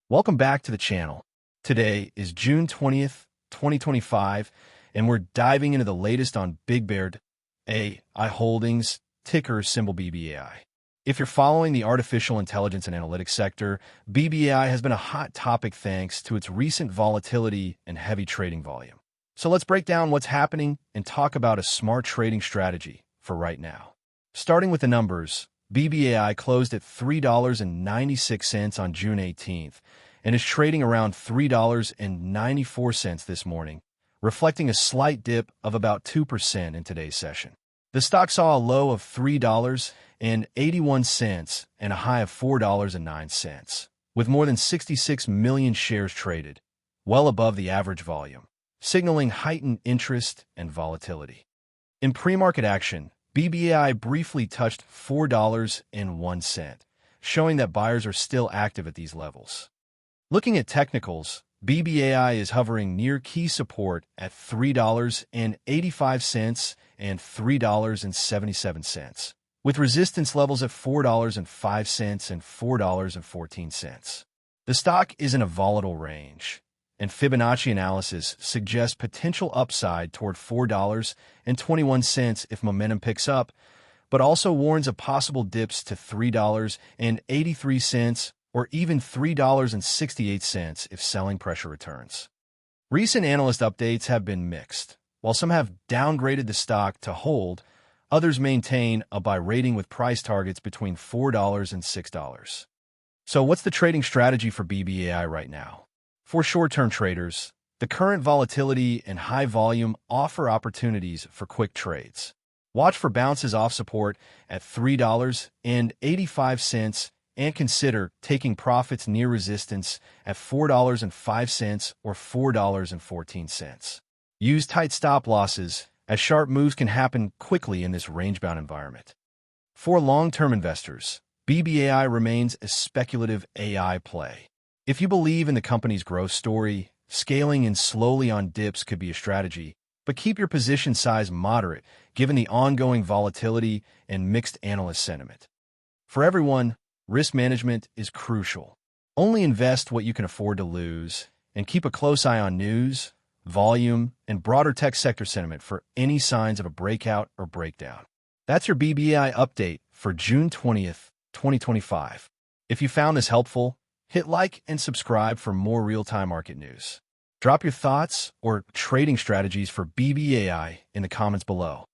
Welcome back to the channel. Today is June 20th, 2025, and we're diving into the latest on Bigbear.Ai Holdings, ticker symbol BBAI. If you're following the artificial intelligence and analytics sector, BBAI has been a hot topic thanks to its recent volatility and heavy trading volume. So let's break down what's happening and talk about a smart trading strategy for right now. Starting with the numbers, BBAI closed at $3.96 on June 18th and is trading around $3.94 this morning, reflecting a slight dip of about 2% in today's session. The stock saw a low of $3.81 and a high of $4.09, with more than 66 million shares traded, well above the average volume, signaling heightened interest and volatility. In pre-market action, BBAI briefly touched $4.01, showing that buyers are still active at these levels. Looking at technicals, BBAI is hovering near key support at $3.85 and $3.77, with resistance levels at $4.05 and $4.14. The stock is in a volatile range, and Fibonacci analysis suggests potential upside toward $4.21 if momentum picks up, but also warns of possible dips to $3.83 or even $3.68 if selling pressure returns. Recent analyst updates have been mixed. While some have downgraded the stock to hold, others maintain a buy rating with price targets between $4 and $6. So what's the trading strategy for BBAI right now? For short-term traders, the current volatility and high volume offer opportunities for quick trades. Watch for bounces off support at $3.85 and consider taking profits near resistance at $4.05 or $4.14. Use tight stop losses, as sharp moves can happen quickly in this range-bound environment. For long-term investors, BBAI remains a speculative AI play. If you believe in the company's growth story, scaling in slowly on dips could be a strategy, but keep your position size moderate given the ongoing volatility and mixed analyst sentiment. For everyone, risk management is crucial. Only invest what you can afford to lose, and keep a close eye on news, volume, and broader tech sector sentiment for any signs of a breakout or breakdown. That's your BBAI update for June 20th, 2025. If you found this helpful, hit like and subscribe for more real-time market news. Drop your thoughts or trading strategies for BBAI in the comments below.